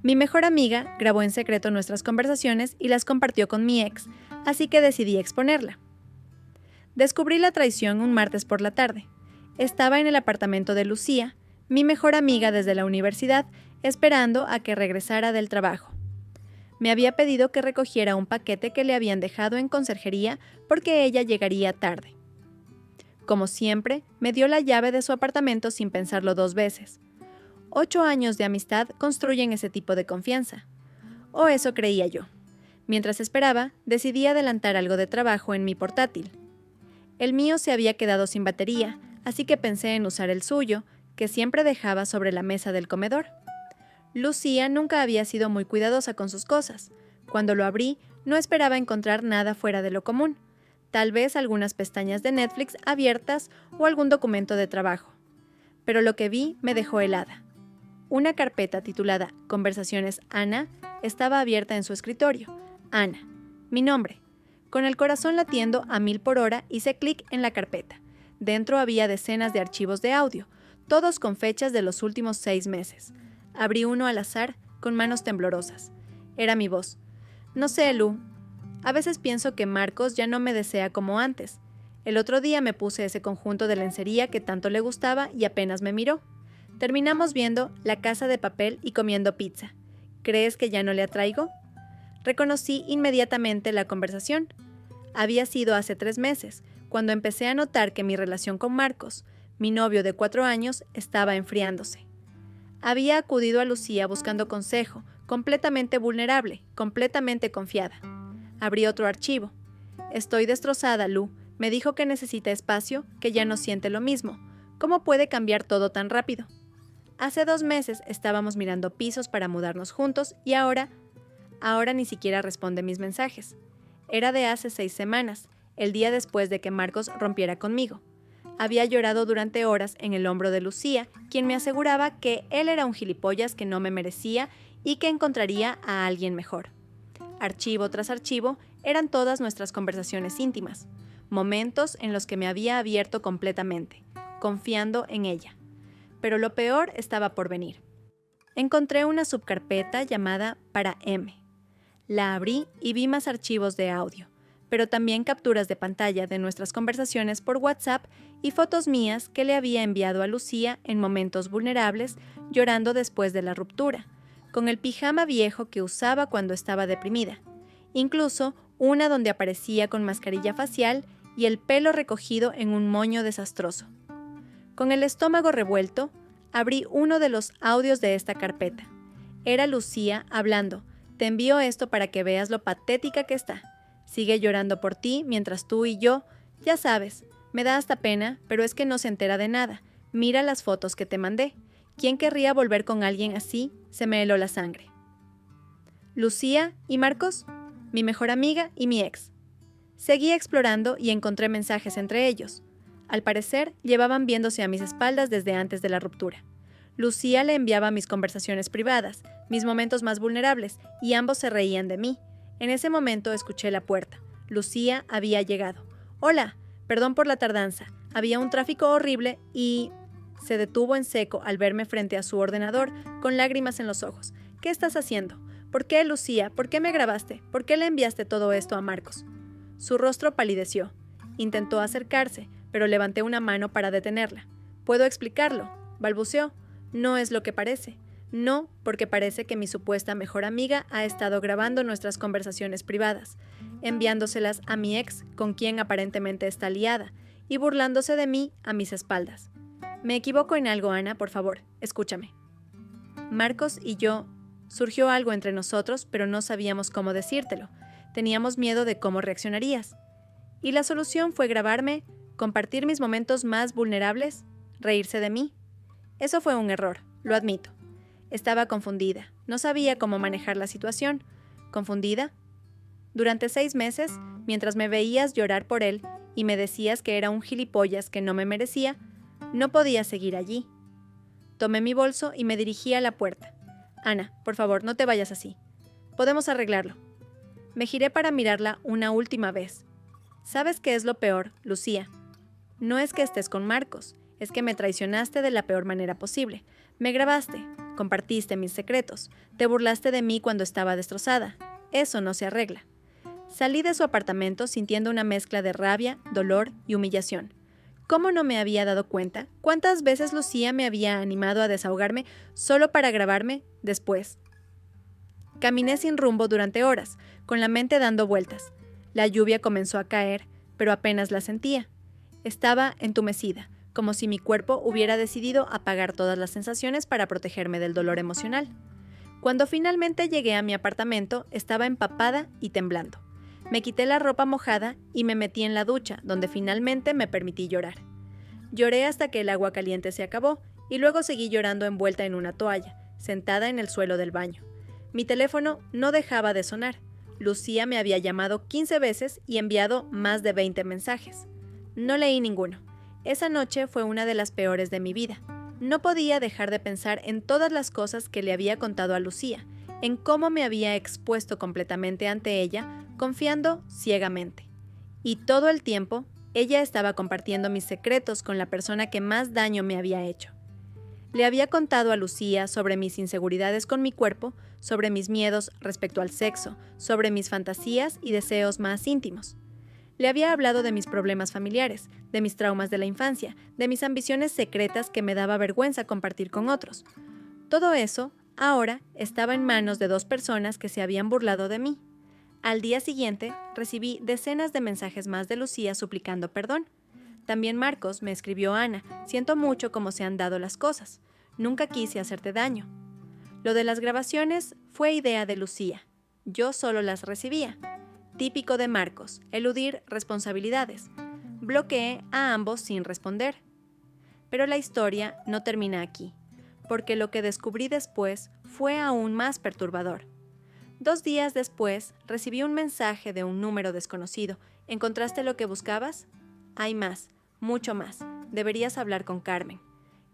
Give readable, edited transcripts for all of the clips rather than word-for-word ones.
Mi mejor amiga grabó en secreto nuestras conversaciones y las compartió con mi ex, así que decidí exponerla. Descubrí la traición un martes por la tarde. Estaba en el apartamento de Lucía, mi mejor amiga desde la universidad, esperando a que regresara del trabajo. Me había pedido que recogiera un paquete que le habían dejado en conserjería porque ella llegaría tarde. Como siempre, me dio la llave de su apartamento sin pensarlo 2 veces. 8 años de amistad construyen ese tipo de confianza. O eso creía yo. Mientras esperaba, decidí adelantar algo de trabajo en mi portátil. El mío se había quedado sin batería, así que pensé en usar el suyo, que siempre dejaba sobre la mesa del comedor. Lucía nunca había sido muy cuidadosa con sus cosas. Cuando lo abrí, no esperaba encontrar nada fuera de lo común. Tal vez algunas pestañas de Netflix abiertas o algún documento de trabajo. Pero lo que vi me dejó helada. Una carpeta titulada Conversaciones Ana estaba abierta en su escritorio. Ana, mi nombre. Con el corazón latiendo a 1000 por hora, hice clic en la carpeta. Dentro había decenas de archivos de audio, todos con fechas de los últimos 6 meses. Abrí uno al azar, con manos temblorosas. Era mi voz. No sé, Lu. A veces pienso que Marcos ya no me desea como antes. El otro día me puse ese conjunto de lencería que tanto le gustaba y apenas me miró. Terminamos viendo La Casa de Papel y comiendo pizza. ¿Crees que ya no le atraigo? Reconocí inmediatamente la conversación. Había sido hace 3 meses, cuando empecé a notar que mi relación con Marcos, mi novio de 4 años, estaba enfriándose. Había acudido a Lucía buscando consejo, completamente vulnerable, completamente confiada. Abrí otro archivo. Estoy destrozada, Lu. Me dijo que necesita espacio, que ya no siente lo mismo. ¿Cómo puede cambiar todo tan rápido? Hace 2 meses estábamos mirando pisos para mudarnos juntos y ahora ni siquiera responde mis mensajes. Era de hace 6 semanas, el día después de que Marcos rompiera conmigo. Había llorado durante horas en el hombro de Lucía, quien me aseguraba que él era un gilipollas que no me merecía y que encontraría a alguien mejor. Archivo tras archivo, eran todas nuestras conversaciones íntimas, momentos en los que me había abierto completamente, confiando en ella. Pero lo peor estaba por venir. Encontré una subcarpeta llamada Para M. La abrí y vi más archivos de audio, pero también capturas de pantalla de nuestras conversaciones por WhatsApp y fotos mías que le había enviado a Lucía en momentos vulnerables, llorando después de la ruptura, con el pijama viejo que usaba cuando estaba deprimida, incluso una donde aparecía con mascarilla facial y el pelo recogido en un moño desastroso. Con el estómago revuelto, abrí uno de los audios de esta carpeta. Era Lucía hablando: te envío esto para que veas lo patética que está. Sigue llorando por ti mientras tú y yo, ya sabes, me da hasta pena, pero es que no se entera de nada. Mira las fotos que te mandé. ¿Quién querría volver con alguien así? Se me heló la sangre. Lucía y Marcos, mi mejor amiga y mi ex. Seguí explorando y encontré mensajes entre ellos. Al parecer, llevaban viéndose a mis espaldas desde antes de la ruptura. Lucía le enviaba mis conversaciones privadas, mis momentos más vulnerables, y ambos se reían de mí. En ese momento escuché la puerta. Lucía había llegado. «Hola, perdón por la tardanza. Había un tráfico horrible y...» Se detuvo en seco al verme frente a su ordenador, con lágrimas en los ojos. «¿Qué estás haciendo? ¿Por qué, Lucía? ¿Por qué me grabaste? ¿Por qué le enviaste todo esto a Marcos?» Su rostro palideció. Intentó acercarse, pero levanté una mano para detenerla. «¿Puedo explicarlo?», balbuceó. «No es lo que parece. No, porque parece que mi supuesta mejor amiga ha estado grabando nuestras conversaciones privadas, enviándoselas a mi ex, con quien aparentemente está liada, y burlándose de mí a mis espaldas. ¿Me equivoco en algo, Ana? Por favor, escúchame». Marcos y yo... Surgió algo entre nosotros, pero no sabíamos cómo decírtelo. Teníamos miedo de cómo reaccionarías. Y la solución fue grabarme, compartir mis momentos más vulnerables, reírse de mí. Eso fue un error, lo admito. Estaba confundida, no sabía cómo manejar la situación. ¿Confundida? Durante 6 meses, mientras me veías llorar por él y me decías que era un gilipollas que no me merecía, no podía seguir allí. Tomé mi bolso y me dirigí a la puerta. «Ana, por favor, no te vayas así. Podemos arreglarlo». Me giré para mirarla una última vez. «¿Sabes qué es lo peor, Lucía? No es que estés con Marcos, es que me traicionaste de la peor manera posible. Me grabaste, compartiste mis secretos, te burlaste de mí cuando estaba destrozada. Eso no se arregla. Salí de su apartamento sintiendo una mezcla de rabia, dolor y humillación. ¿Cómo no me había dado cuenta? ¿Cuántas veces Lucía me había animado a desahogarme solo para grabarme después? Caminé sin rumbo durante horas, con la mente dando vueltas. La lluvia comenzó a caer, pero apenas la sentía. Estaba entumecida, como si mi cuerpo hubiera decidido apagar todas las sensaciones para protegerme del dolor emocional. Cuando finalmente llegué a mi apartamento, estaba empapada y temblando. Me quité la ropa mojada y me metí en la ducha, donde finalmente me permití llorar. Lloré hasta que el agua caliente se acabó y luego seguí llorando envuelta en una toalla, sentada en el suelo del baño. Mi teléfono no dejaba de sonar. Lucía me había llamado 15 veces y enviado más de 20 mensajes. No leí ninguno. Esa noche fue una de las peores de mi vida. No podía dejar de pensar en todas las cosas que le había contado a Lucía, en cómo me había expuesto completamente ante ella, confiando ciegamente. Y todo el tiempo, ella estaba compartiendo mis secretos con la persona que más daño me había hecho. Le había contado a Lucía sobre mis inseguridades con mi cuerpo, sobre mis miedos respecto al sexo, sobre mis fantasías y deseos más íntimos. Le había hablado de mis problemas familiares, de mis traumas de la infancia, de mis ambiciones secretas que me daba vergüenza compartir con otros. Todo eso, ahora, estaba en manos de 2 personas que se habían burlado de mí. Al día siguiente, recibí decenas de mensajes más de Lucía suplicando perdón. También Marcos me escribió: Ana, siento mucho cómo se han dado las cosas. Nunca quise hacerte daño. Lo de las grabaciones fue idea de Lucía. Yo solo las recibía. Típico de Marcos, eludir responsabilidades. Bloqueé a ambos sin responder. Pero la historia no termina aquí, porque lo que descubrí después fue aún más perturbador. 2 días después, recibí un mensaje de un número desconocido. ¿Encontraste lo que buscabas? Hay más, mucho más. Deberías hablar con Carmen.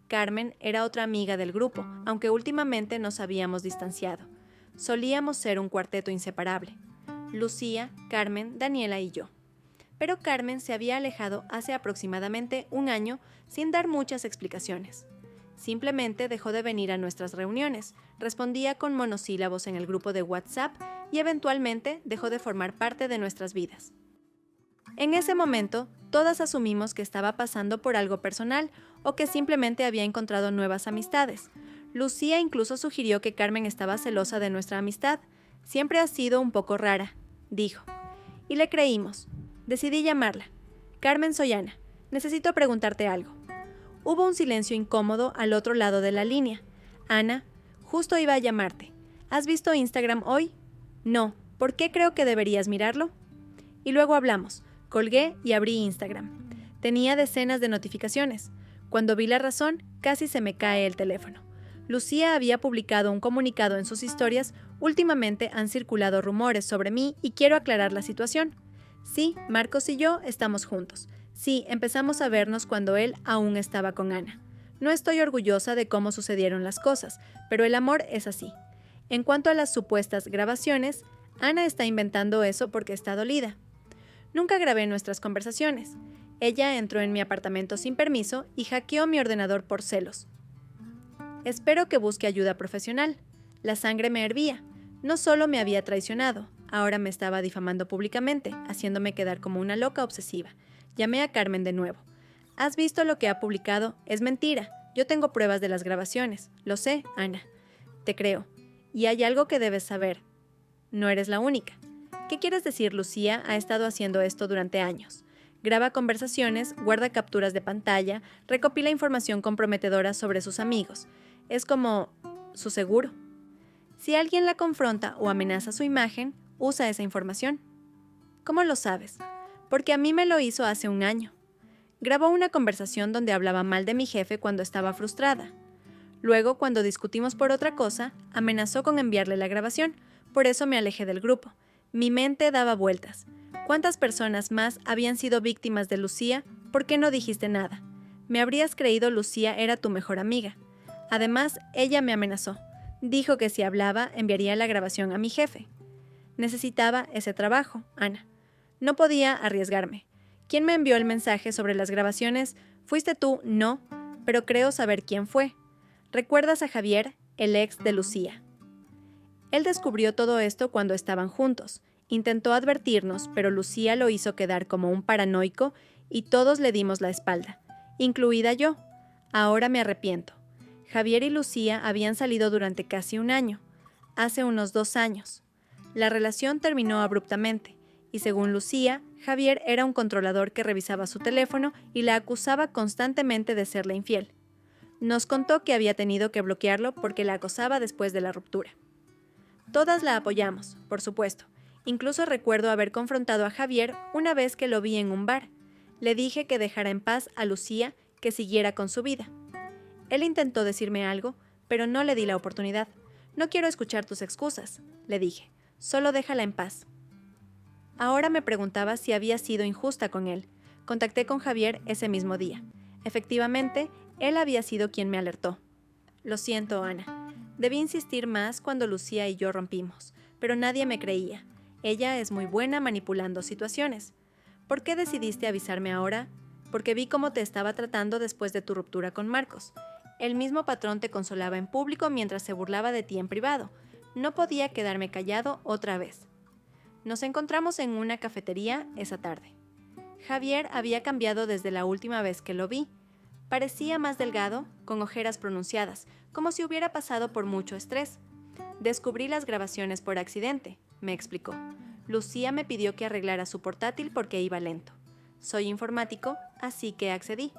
Carmen era otra amiga del grupo, aunque últimamente nos habíamos distanciado. Solíamos ser un cuarteto inseparable. Lucía, Carmen, Daniela y yo. Pero Carmen se había alejado hace aproximadamente 1 año sin dar muchas explicaciones. Simplemente dejó de venir a nuestras reuniones, respondía con monosílabos en el grupo de WhatsApp y eventualmente dejó de formar parte de nuestras vidas. En ese momento, todas asumimos que estaba pasando por algo personal o que simplemente había encontrado nuevas amistades. Lucía incluso sugirió que Carmen estaba celosa de nuestra amistad. Siempre ha sido un poco rara, dijo. Y le creímos. Decidí llamarla. Carmen, soy Ana. Necesito preguntarte algo. Hubo un silencio incómodo al otro lado de la línea. Ana, justo iba a llamarte. ¿Has visto Instagram hoy? No. ¿Por qué creo que deberías mirarlo? Y luego hablamos. Colgué y abrí Instagram. Tenía decenas de notificaciones. Cuando vi la razón, casi se me cae el teléfono. Lucía había publicado un comunicado en sus historias. Últimamente han circulado rumores sobre mí y quiero aclarar la situación. Sí, Marcos y yo estamos juntos. Sí, empezamos a vernos cuando él aún estaba con Ana. No estoy orgullosa de cómo sucedieron las cosas, pero el amor es así. En cuanto a las supuestas grabaciones, Ana está inventando eso porque está dolida. Nunca grabé nuestras conversaciones. Ella entró en mi apartamento sin permiso y hackeó mi ordenador por celos. Espero que busque ayuda profesional. La sangre me hervía. No solo me había traicionado, ahora me estaba difamando públicamente, haciéndome quedar como una loca obsesiva. Llamé a Carmen de nuevo. ¿Has visto lo que ha publicado? Es mentira. Yo tengo pruebas de las grabaciones. Lo sé, Ana. Te creo. Y hay algo que debes saber. No eres la única. ¿Qué quieres decir? Lucía ha estado haciendo esto durante años. Graba conversaciones, guarda capturas de pantalla, recopila información comprometedora sobre sus amigos. Es como su seguro. Si alguien la confronta o amenaza su imagen, usa esa información. ¿Cómo lo sabes? Porque a mí me lo hizo hace 1 año. Grabó una conversación donde hablaba mal de mi jefe cuando estaba frustrada. Luego, cuando discutimos por otra cosa, amenazó con enviarle la grabación. Por eso me alejé del grupo. Mi mente daba vueltas. ¿Cuántas personas más habían sido víctimas de Lucía? ¿Por qué no dijiste nada? Me habrías creído Lucía era tu mejor amiga. Además, ella me amenazó. Dijo que si hablaba, enviaría la grabación a mi jefe. Necesitaba ese trabajo, Ana. No podía arriesgarme. ¿Quién me envió el mensaje sobre las grabaciones? ¿Fuiste tú? No, pero creo saber quién fue. ¿Recuerdas a Javier? el ex de Lucía. Él descubrió todo esto cuando estaban juntos. Intentó advertirnos, pero Lucía lo hizo quedar como un paranoico y todos le dimos la espalda, incluida yo. Ahora me arrepiento. Javier y Lucía habían salido durante casi un año, hace unos 2 años. La relación terminó abruptamente, y según Lucía, Javier era un controlador que revisaba su teléfono y la acusaba constantemente de serle infiel. Nos contó que había tenido que bloquearlo porque la acosaba después de la ruptura. Todas la apoyamos, por supuesto. Incluso recuerdo haber confrontado a Javier una vez que lo vi en un bar. Le dije que dejara en paz a Lucía, que siguiera con su vida. Él intentó decirme algo, pero no le di la oportunidad. No quiero escuchar tus excusas, le dije. Solo déjala en paz. Ahora me preguntaba si había sido injusta con él. Contacté con Javier ese mismo día. Efectivamente, él había sido quien me alertó. Lo siento, Ana. Debí insistir más cuando Lucía y yo rompimos, pero nadie me creía. Ella es muy buena manipulando situaciones. ¿Por qué decidiste avisarme ahora? Porque vi cómo te estaba tratando después de tu ruptura con Marcos. El mismo patrón te consolaba en público mientras se burlaba de ti en privado. No podía quedarme callado otra vez. Nos encontramos en una cafetería esa tarde. Javier había cambiado desde la última vez que lo vi. Parecía más delgado, con ojeras pronunciadas, como si hubiera pasado por mucho estrés. Descubrí las grabaciones por accidente, me explicó. Lucía me pidió que arreglara su portátil porque iba lento. Soy informático, así que accedí.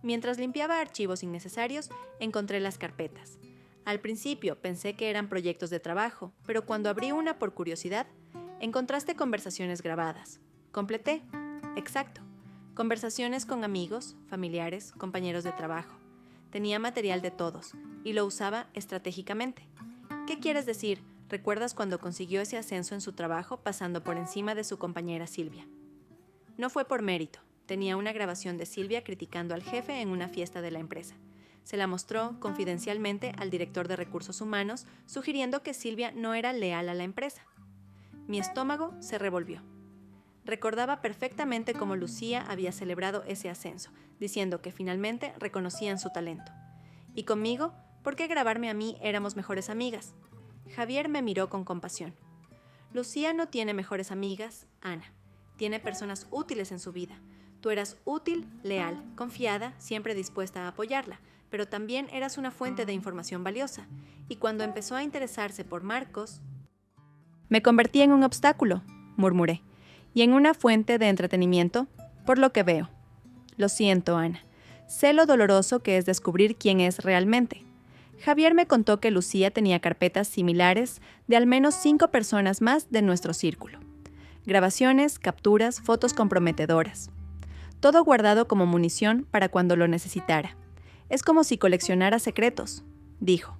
Mientras limpiaba archivos innecesarios, encontré las carpetas. Al principio pensé que eran proyectos de trabajo, pero cuando abrí una por curiosidad, encontraste conversaciones grabadas. Completé. Exacto. Conversaciones con amigos, familiares, compañeros de trabajo. Tenía material de todos, y lo usaba estratégicamente. ¿Qué quieres decir? ¿Recuerdas cuando consiguió ese ascenso en su trabajo pasando por encima de su compañera Silvia? No fue por mérito. Tenía una grabación de Silvia criticando al jefe en una fiesta de la empresa. Se la mostró confidencialmente al director de recursos humanos, sugiriendo que Silvia no era leal a la empresa. Mi estómago se revolvió. Recordaba perfectamente cómo Lucía había celebrado ese ascenso, diciendo que finalmente reconocían su talento. Y conmigo, ¿por qué grabarme a mí? Éramos mejores amigas. Javier me miró con compasión. Lucía no tiene mejores amigas, Ana. Tiene personas útiles en su vida. Tú eras útil, leal, confiada, siempre dispuesta a apoyarla, pero también eras una fuente de información valiosa. Y cuando empezó a interesarse por Marcos, me convertí en un obstáculo, murmuré, y en una fuente de entretenimiento, por lo que veo. Lo siento, Ana. Sé lo doloroso que es descubrir quién es realmente. Javier me contó que Lucía tenía carpetas similares de al menos 5 personas más de nuestro círculo. Grabaciones, capturas, fotos comprometedoras. Todo guardado como munición para cuando lo necesitara. Es como si coleccionara secretos, dijo.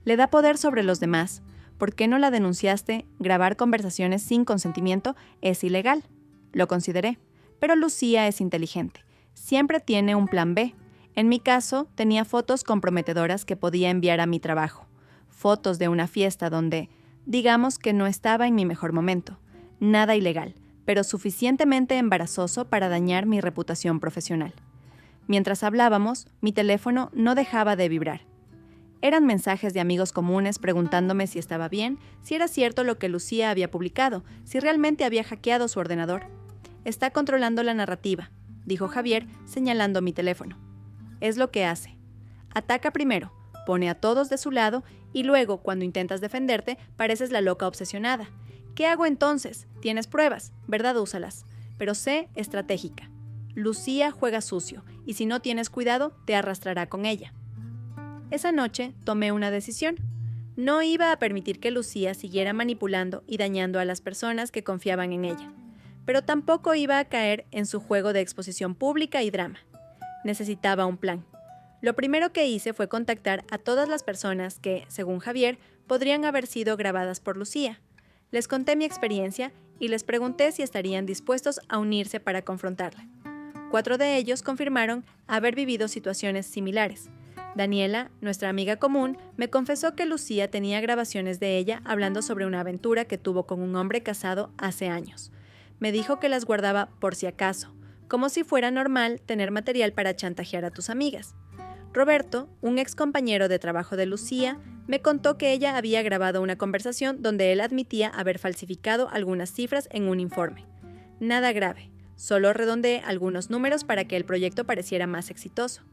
Le da poder sobre los demás. ¿Por qué no la denunciaste? Grabar conversaciones sin consentimiento es ilegal. Lo consideré. Pero Lucía es inteligente. Siempre tiene un plan B. En mi caso, tenía fotos comprometedoras que podía enviar a mi trabajo. Fotos de una fiesta donde, digamos que no estaba en mi mejor momento. Nada ilegal, pero suficientemente embarazoso para dañar mi reputación profesional. Mientras hablábamos, mi teléfono no dejaba de vibrar. Eran mensajes de amigos comunes preguntándome si estaba bien, si era cierto lo que Lucía había publicado, si realmente había hackeado su ordenador. Está controlando la narrativa, dijo Javier, señalando mi teléfono. Es lo que hace. Ataca primero, pone a todos de su lado y luego, cuando intentas defenderte, pareces la loca obsesionada. ¿Qué hago entonces? Tienes pruebas, ¿verdad? Úsalas. Pero sé estratégica. Lucía juega sucio y si no tienes cuidado, te arrastrará con ella. Esa noche tomé una decisión. No iba a permitir que Lucía siguiera manipulando y dañando a las personas que confiaban en ella. Pero tampoco iba a caer en su juego de exposición pública y drama. Necesitaba un plan. Lo primero que hice fue contactar a todas las personas que, según Javier, podrían haber sido grabadas por Lucía. Les conté mi experiencia y les pregunté si estarían dispuestos a unirse para confrontarla. 4 de ellos confirmaron haber vivido situaciones similares. Daniela, nuestra amiga común, me confesó que Lucía tenía grabaciones de ella hablando sobre una aventura que tuvo con un hombre casado hace años. Me dijo que las guardaba por si acaso, como si fuera normal tener material para chantajear a tus amigas. Roberto, un ex compañero de trabajo de Lucía, Me contó que ella había grabado una conversación donde él admitía haber falsificado algunas cifras en un informe. Nada grave, solo redondeé algunos números para que el proyecto pareciera más exitoso.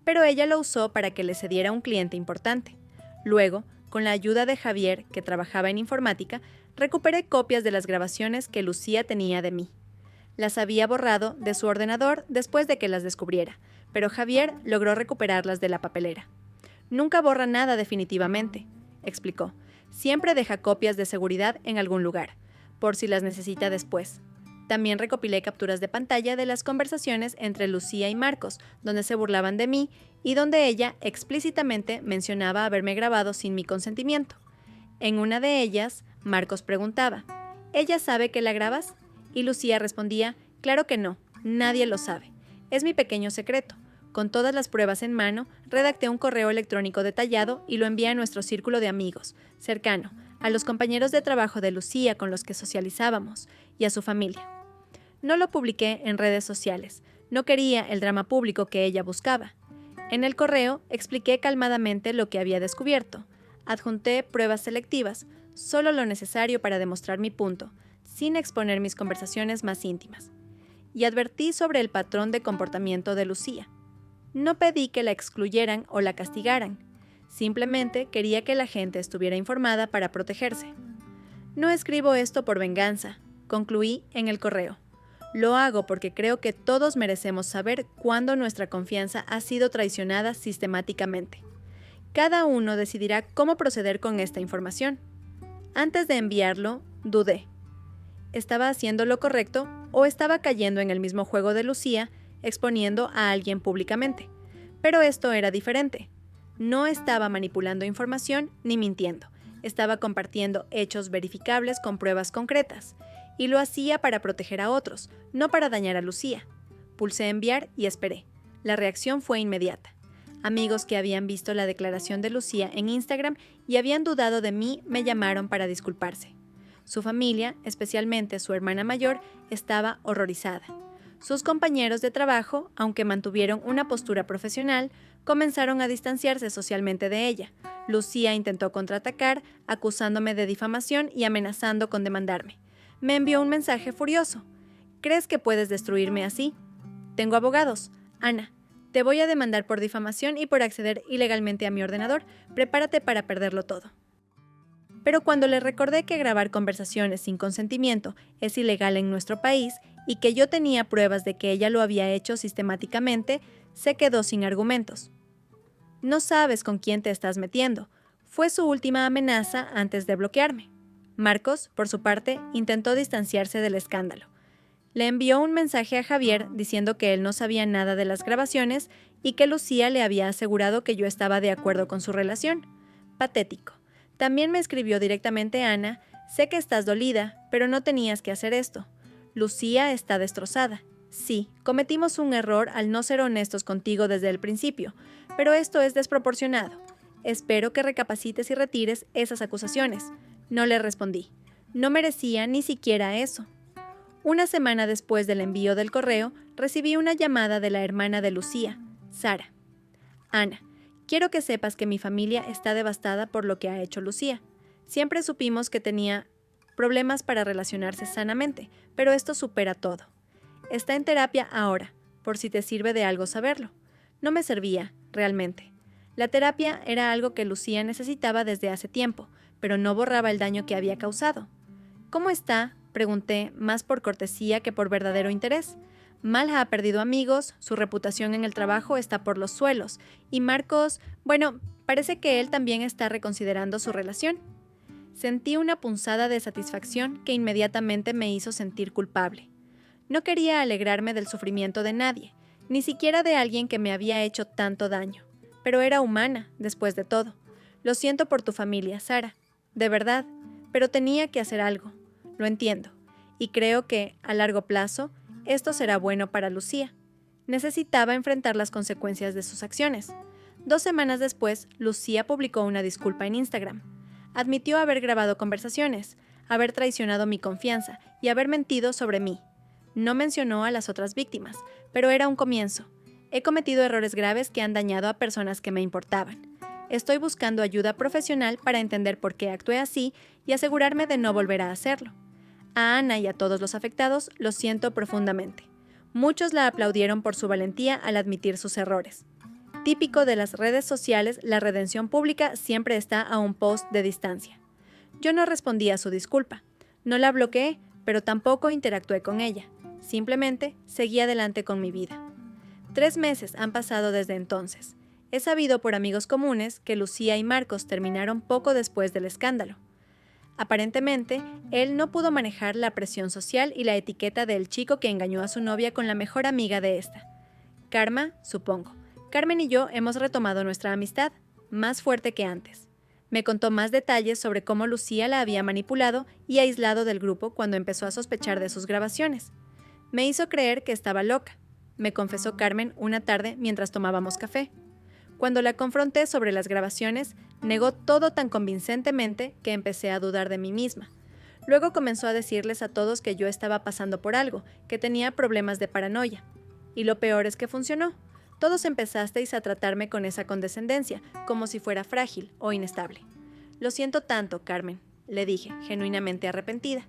Pero ella lo usó para que le cediera un cliente importante. Luego, con la ayuda de Javier, que trabajaba en informática, recuperé copias de las grabaciones que Lucía tenía de mí. Las había borrado de su ordenador después de que las descubriera, pero Javier logró recuperarlas de la papelera. Nunca borra nada definitivamente, explicó. Siempre deja copias de seguridad en algún lugar, por si las necesita después. También recopilé capturas de pantalla de las conversaciones entre Lucía y Marcos, donde se burlaban de mí y donde ella explícitamente mencionaba haberme grabado sin mi consentimiento. En una de ellas, Marcos preguntaba, ¿ella sabe que la grabas? Y Lucía respondía, claro que no, nadie lo sabe. Es mi pequeño secreto. Con todas las pruebas en mano, redacté un correo electrónico detallado y lo envié a nuestro círculo de amigos, cercano, a los compañeros de trabajo de Lucía con los que socializábamos, y a su familia. No lo publiqué en redes sociales, no quería el drama público que ella buscaba. En el correo expliqué calmadamente lo que había descubierto. Adjunté pruebas selectivas, solo lo necesario para demostrar mi punto, sin exponer mis conversaciones más íntimas. Y advertí sobre el patrón de comportamiento de Lucía. No pedí que la excluyeran o la castigaran. Simplemente quería que la gente estuviera informada para protegerse. No escribo esto por venganza, concluí en el correo. Lo hago porque creo que todos merecemos saber cuándo nuestra confianza ha sido traicionada sistemáticamente. Cada uno decidirá cómo proceder con esta información. Antes de enviarlo, dudé. ¿Estaba haciendo lo correcto o estaba cayendo en el mismo juego de Lucía, exponiendo a alguien públicamente? Pero esto era diferente. No estaba manipulando información ni mintiendo. Estaba compartiendo hechos verificables con pruebas concretas. Y lo hacía para proteger a otros, no para dañar a Lucía. Pulsé enviar y esperé. La reacción fue inmediata. Amigos que habían visto la declaración de Lucía en Instagram y habían dudado de mí me llamaron para disculparse. Su familia, especialmente su hermana mayor, estaba horrorizada. Sus compañeros de trabajo, aunque mantuvieron una postura profesional, comenzaron a distanciarse socialmente de ella. Lucía intentó contraatacar, acusándome de difamación y amenazando con demandarme. Me envió un mensaje furioso. ¿Crees que puedes destruirme así? Tengo abogados. Ana, te voy a demandar por difamación y por acceder ilegalmente a mi ordenador. Prepárate para perderlo todo. Pero cuando le recordé que grabar conversaciones sin consentimiento es ilegal en nuestro país y que yo tenía pruebas de que ella lo había hecho sistemáticamente, se quedó sin argumentos. No sabes con quién te estás metiendo. Fue su última amenaza antes de bloquearme. Marcos, por su parte, intentó distanciarse del escándalo. Le envió un mensaje a Javier diciendo que él no sabía nada de las grabaciones y que Lucía le había asegurado que yo estaba de acuerdo con su relación. Patético. También me escribió directamente Ana, sé que estás dolida, pero no tenías que hacer esto. Lucía está destrozada. Sí, cometimos un error al no ser honestos contigo desde el principio, pero esto es desproporcionado. Espero que recapacites y retires esas acusaciones. No le respondí. No merecía ni siquiera eso. Una semana después del envío del correo, recibí una llamada de la hermana de Lucía, Sara. Ana, quiero que sepas que mi familia está devastada por lo que ha hecho Lucía. Siempre supimos que tenía problemas para relacionarse sanamente, pero esto supera todo. Está en terapia ahora, por si te sirve de algo saberlo. No me servía, realmente. La terapia era algo que Lucía necesitaba desde hace tiempo, pero no borraba el daño que había causado. ¿Cómo está?, pregunté, más por cortesía que por verdadero interés. Malha ha perdido amigos, su reputación en el trabajo está por los suelos, y Marcos, bueno, parece que él también está reconsiderando su relación. Sentí una punzada de satisfacción que inmediatamente me hizo sentir culpable. No quería alegrarme del sufrimiento de nadie, ni siquiera de alguien que me había hecho tanto daño, pero era humana, después de todo. Lo siento por tu familia, Sara. De verdad, pero tenía que hacer algo. Lo entiendo. Y creo que, a largo plazo, esto será bueno para Lucía. Necesitaba enfrentar las consecuencias de sus acciones. 2 semanas después, Lucía publicó una disculpa en Instagram. Admitió haber grabado conversaciones, haber traicionado mi confianza y haber mentido sobre mí. No mencionó a las otras víctimas, pero era un comienzo. He cometido errores graves que han dañado a personas que me importaban. Estoy buscando ayuda profesional para entender por qué actué así y asegurarme de no volver a hacerlo. A Ana y a todos los afectados lo siento profundamente. Muchos la aplaudieron por su valentía al admitir sus errores. Típico de las redes sociales, la redención pública siempre está a un post de distancia. Yo no respondí a su disculpa. No la bloqueé, pero tampoco interactué con ella. Simplemente seguí adelante con mi vida. 3 meses han pasado desde entonces. He sabido por amigos comunes que Lucía y Marcos terminaron poco después del escándalo. Aparentemente, él no pudo manejar la presión social y la etiqueta del chico que engañó a su novia con la mejor amiga de esta. Karma, supongo. Carmen y yo hemos retomado nuestra amistad, más fuerte que antes. Me contó más detalles sobre cómo Lucía la había manipulado y aislado del grupo cuando empezó a sospechar de sus grabaciones. Me hizo creer que estaba loca, me confesó Carmen una tarde mientras tomábamos café. Cuando la confronté sobre las grabaciones, negó todo tan convincentemente que empecé a dudar de mí misma. Luego comenzó a decirles a todos que yo estaba pasando por algo, que tenía problemas de paranoia. Y lo peor es que funcionó. Todos empezasteis a tratarme con esa condescendencia, como si fuera frágil o inestable. Lo siento tanto, Carmen, le dije, genuinamente arrepentida.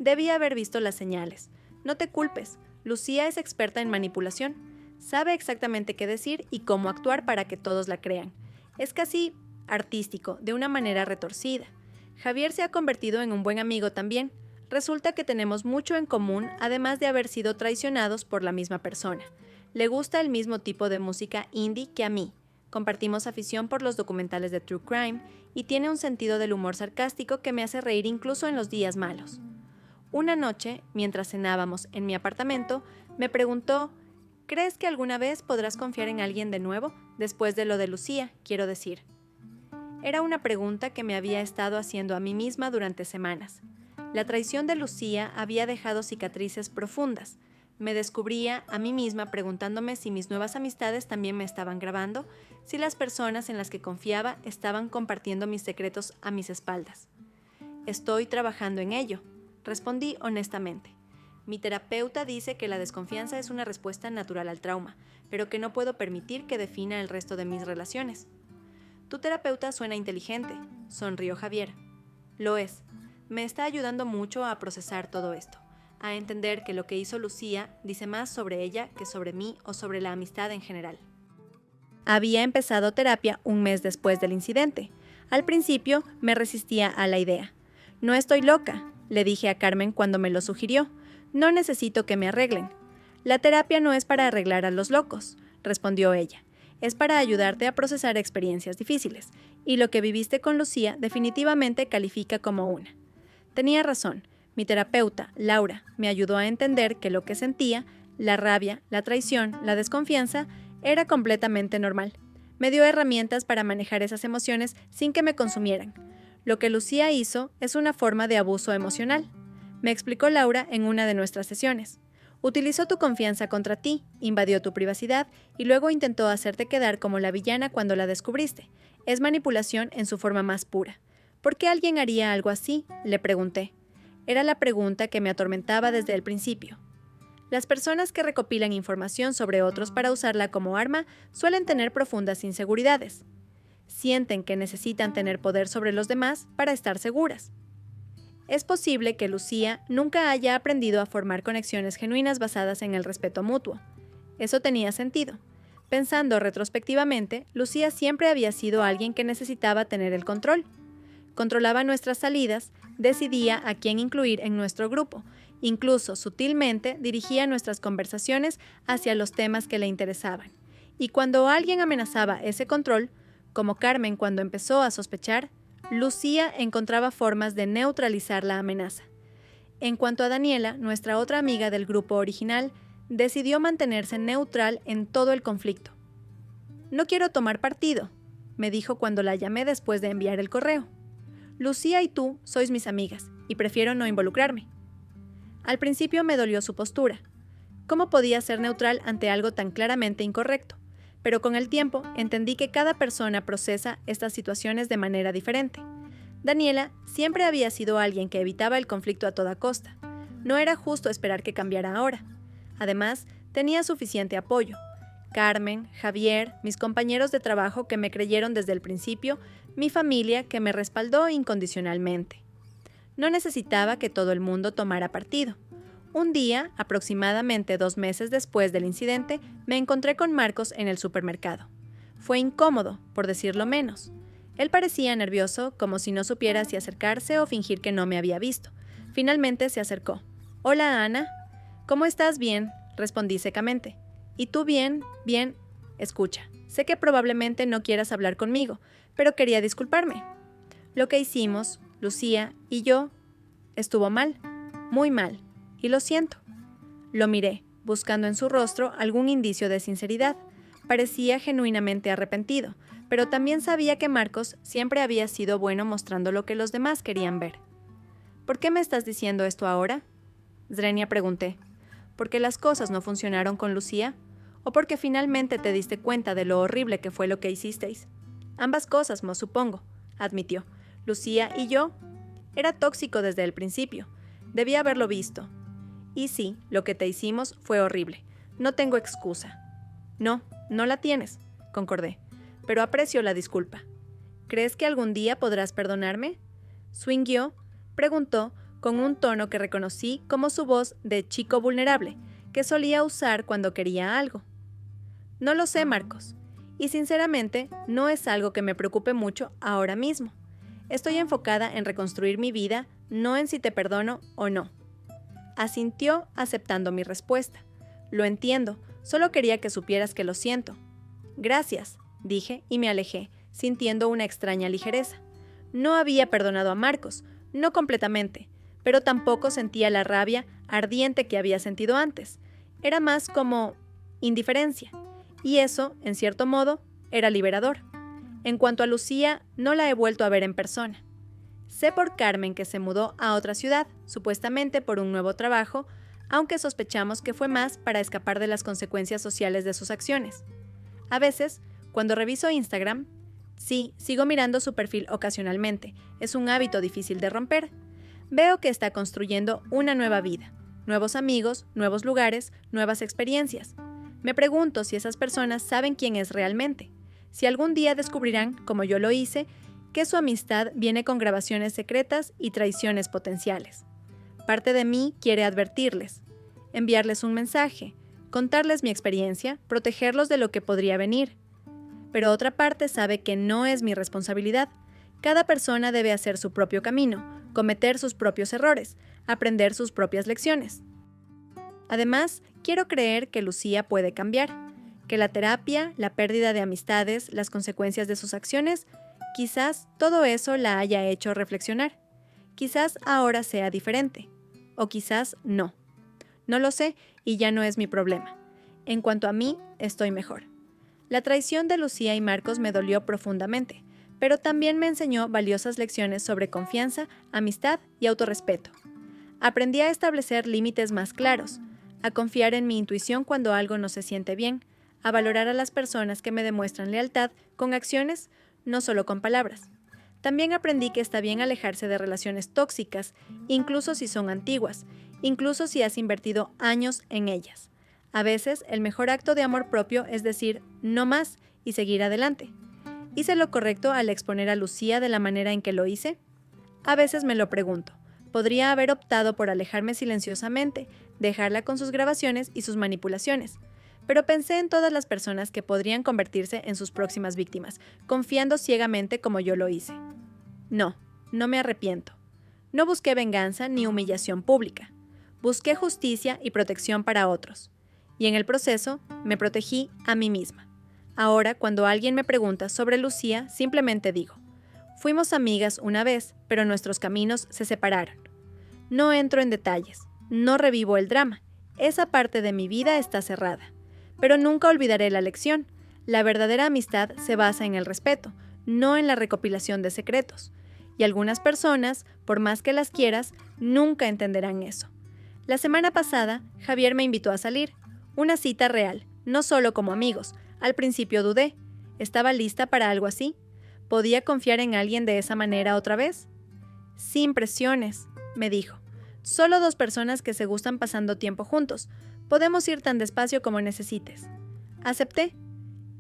Debí haber visto las señales. No te culpes, Lucía es experta en manipulación. Sabe exactamente qué decir y cómo actuar para que todos la crean. Es casi artístico, de una manera retorcida. Javier se ha convertido en un buen amigo también. Resulta que tenemos mucho en común, además de haber sido traicionados por la misma persona. Le gusta el mismo tipo de música indie que a mí. Compartimos afición por los documentales de True Crime y tiene un sentido del humor sarcástico que me hace reír incluso en los días malos. Una noche, mientras cenábamos en mi apartamento, me preguntó: ¿crees que alguna vez podrás confiar en alguien de nuevo? Después de lo de Lucía, quiero decir. Era una pregunta que me había estado haciendo a mí misma durante semanas. La traición de Lucía había dejado cicatrices profundas. Me descubría a mí misma preguntándome si mis nuevas amistades también me estaban grabando, si las personas en las que confiaba estaban compartiendo mis secretos a mis espaldas. Estoy trabajando en ello, respondí honestamente. Mi terapeuta dice que la desconfianza es una respuesta natural al trauma, pero que no puedo permitir que defina el resto de mis relaciones. Tu terapeuta suena inteligente, sonrió Javier. Lo es. Me está ayudando mucho a procesar todo esto, a entender que lo que hizo Lucía dice más sobre ella que sobre mí o sobre la amistad en general. Había empezado terapia un mes después del incidente. Al principio me resistía a la idea. No estoy loca, le dije a Carmen cuando me lo sugirió. No necesito que me arreglen. La terapia no es para arreglar a los locos, respondió ella. Es para ayudarte a procesar experiencias difíciles, y lo que viviste con Lucía definitivamente califica como una. Tenía razón. Mi terapeuta, Laura, me ayudó a entender que lo que sentía, la rabia, la traición, la desconfianza, era completamente normal. Me dio herramientas para manejar esas emociones sin que me consumieran. Lo que Lucía hizo es una forma de abuso emocional. Me explicó Laura en una de nuestras sesiones. Utilizó tu confianza contra ti, invadió tu privacidad y luego intentó hacerte quedar como la villana cuando la descubriste. Es manipulación en su forma más pura. ¿Por qué alguien haría algo así?, le pregunté. Era la pregunta que me atormentaba desde el principio. Las personas que recopilan información sobre otros para usarla como arma suelen tener profundas inseguridades. Sienten que necesitan tener poder sobre los demás para estar seguras. Es posible que Lucía nunca haya aprendido a formar conexiones genuinas basadas en el respeto mutuo. Eso tenía sentido. Pensando retrospectivamente, Lucía siempre había sido alguien que necesitaba tener el control. Controlaba nuestras salidas, decidía a quién incluir en nuestro grupo, incluso sutilmente dirigía nuestras conversaciones hacia los temas que le interesaban. Y cuando alguien amenazaba ese control, como Carmen cuando empezó a sospechar, Lucía encontraba formas de neutralizar la amenaza. En cuanto a Daniela, nuestra otra amiga del grupo original, decidió mantenerse neutral en todo el conflicto. «No quiero tomar partido», me dijo cuando la llamé después de enviar el correo. «Lucía y tú sois mis amigas, y prefiero no involucrarme». Al principio me dolió su postura. ¿Cómo podía ser neutral ante algo tan claramente incorrecto? Pero con el tiempo entendí que cada persona procesa estas situaciones de manera diferente. Daniela siempre había sido alguien que evitaba el conflicto a toda costa. No era justo esperar que cambiara ahora. Además, tenía suficiente apoyo. Carmen, Javier, mis compañeros de trabajo que me creyeron desde el principio, mi familia que me respaldó incondicionalmente. No necesitaba que todo el mundo tomara partido. Un día, aproximadamente 2 meses después del incidente, me encontré con Marcos en el supermercado. Fue incómodo, por decirlo menos. Él parecía nervioso, como si no supiera si acercarse o fingir que no me había visto. Finalmente se acercó. «Hola, Ana». «¿Cómo estás? Bien», respondí secamente. «¿Y tú bien? Bien. Escucha, sé que probablemente no quieras hablar conmigo, pero quería disculparme. Lo que hicimos, Lucía y yo, estuvo mal, muy mal, y lo siento». Lo miré, buscando en su rostro algún indicio de sinceridad. Parecía genuinamente arrepentido, pero también sabía que Marcos siempre había sido bueno mostrando lo que los demás querían ver. «¿Por qué me estás diciendo esto ahora?», Zrenia pregunté. «¿Porque las cosas no funcionaron con Lucía? ¿O porque finalmente te diste cuenta de lo horrible que fue lo que hicisteis?» «Ambas cosas, supongo», admitió. «Lucía y yo. Era tóxico desde el principio. Debía haberlo visto. Y sí, lo que te hicimos fue horrible. No tengo excusa». «No, no la tienes», concordé. «Pero aprecio la disculpa». «¿Crees que algún día podrás perdonarme?», Swinguió, preguntó con un tono que reconocí como su voz de chico vulnerable, que solía usar cuando quería algo. «No lo sé, Marcos. Y sinceramente, no es algo que me preocupe mucho ahora mismo. Estoy enfocada en reconstruir mi vida, no en si te perdono o no». Asintió, aceptando mi respuesta. «Lo entiendo, solo quería que supieras que lo siento». «Gracias», dije y me alejé, sintiendo una extraña ligereza. No había perdonado a Marcos, no completamente, pero tampoco sentía la rabia ardiente que había sentido antes. Era más como indiferencia, y eso, en cierto modo, era liberador. En cuanto a Lucía, no la he vuelto a ver en persona. Sé por Carmen que se mudó a otra ciudad, supuestamente por un nuevo trabajo, aunque sospechamos que fue más para escapar de las consecuencias sociales de sus acciones. A veces, cuando reviso Instagram, sí, sigo mirando su perfil ocasionalmente, es un hábito difícil de romper. Veo que está construyendo una nueva vida, nuevos amigos, nuevos lugares, nuevas experiencias. Me pregunto si esas personas saben quién es realmente, si algún día descubrirán, como yo lo hice, que su amistad viene con grabaciones secretas y traiciones potenciales. Parte de mí quiere advertirles, enviarles un mensaje, contarles mi experiencia, protegerlos de lo que podría venir. Pero otra parte sabe que no es mi responsabilidad. Cada persona debe hacer su propio camino, cometer sus propios errores, aprender sus propias lecciones. Además, quiero creer que Lucía puede cambiar, que la terapia, la pérdida de amistades, las consecuencias de sus acciones, quizás todo eso la haya hecho reflexionar. Quizás ahora sea diferente, o quizás no. No lo sé y ya no es mi problema. En cuanto a mí, estoy mejor. La traición de Lucía y Marcos me dolió profundamente, pero también me enseñó valiosas lecciones sobre confianza, amistad y autorrespeto. Aprendí a establecer límites más claros, a confiar en mi intuición cuando algo no se siente bien, a valorar a las personas que me demuestran lealtad con acciones, no solo con palabras. También aprendí que está bien alejarse de relaciones tóxicas, incluso si son antiguas, incluso si has invertido años en ellas. A veces, el mejor acto de amor propio es decir no más y seguir adelante. ¿Hice lo correcto al exponer a Lucía de la manera en que lo hice? A veces me lo pregunto. Podría haber optado por alejarme silenciosamente, dejarla con sus grabaciones y sus manipulaciones. Pero pensé en todas las personas que podrían convertirse en sus próximas víctimas, confiando ciegamente como yo lo hice. No me arrepiento. No busqué venganza ni humillación pública. Busqué justicia y protección para otros. Y en el proceso, me protegí a mí misma. Ahora, cuando alguien me pregunta sobre Lucía, simplemente digo, fuimos amigas una vez, pero nuestros caminos se separaron. No entro en detalles, no revivo el drama. Esa parte de mi vida está cerrada. Pero nunca olvidaré la lección. La verdadera amistad se basa en el respeto, no en la recopilación de secretos. Y algunas personas, por más que las quieras, nunca entenderán eso. La semana pasada, Javier me invitó a salir. Una cita real, no solo como amigos. Al principio dudé. ¿Estaba lista para algo así? ¿Podía confiar en alguien de esa manera otra vez? Sin presiones, me dijo. Solo 2 personas que se gustan pasando tiempo juntos. Podemos ir tan despacio como necesites. Acepté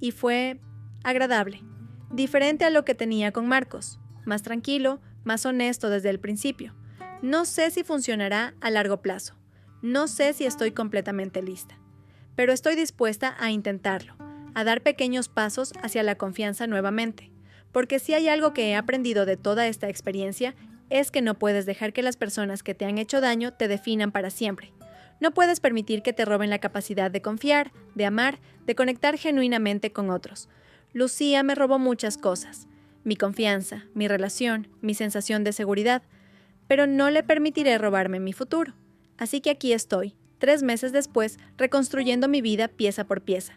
y fue agradable, diferente a lo que tenía con Marcos, más tranquilo, más honesto desde el principio. No sé si funcionará a largo plazo, no sé si estoy completamente lista, pero estoy dispuesta a intentarlo, a dar pequeños pasos hacia la confianza nuevamente, porque si hay algo que he aprendido de toda esta experiencia es que no puedes dejar que las personas que te han hecho daño te definan para siempre. No puedes permitir que te roben la capacidad de confiar, de amar, de conectar genuinamente con otros. Lucía me robó muchas cosas, mi confianza, mi relación, mi sensación de seguridad, pero no le permitiré robarme mi futuro. Así que aquí estoy, 3 meses después, reconstruyendo mi vida pieza por pieza.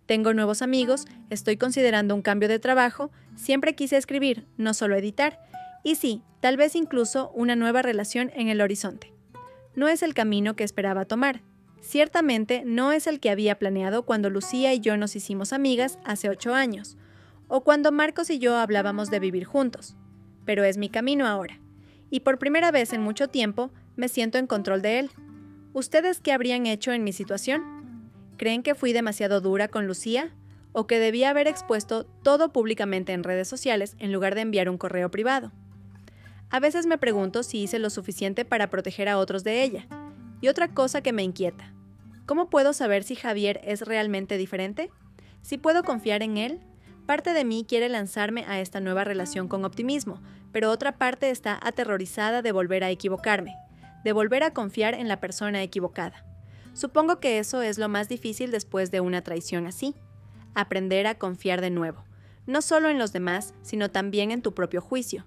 Tengo nuevos amigos, estoy considerando un cambio de trabajo, siempre quise escribir, no solo editar, y sí, tal vez incluso una nueva relación en el horizonte. No es el camino que esperaba tomar. Ciertamente no es el que había planeado cuando Lucía y yo nos hicimos amigas hace 8 años, o cuando Marcos y yo hablábamos de vivir juntos. Pero es mi camino ahora. Y por primera vez en mucho tiempo me siento en control de él. ¿Ustedes qué habrían hecho en mi situación? ¿Creen que fui demasiado dura con Lucía? ¿O que debía haber expuesto todo públicamente en redes sociales en lugar de enviar un correo privado? A veces me pregunto si hice lo suficiente para proteger a otros de ella. Y otra cosa que me inquieta. ¿Cómo puedo saber si Javier es realmente diferente? ¿Si puedo confiar en él? Parte de mí quiere lanzarme a esta nueva relación con optimismo, pero otra parte está aterrorizada de volver a equivocarme, de volver a confiar en la persona equivocada. Supongo que eso es lo más difícil después de una traición así. Aprender a confiar de nuevo, no solo en los demás, sino también en tu propio juicio.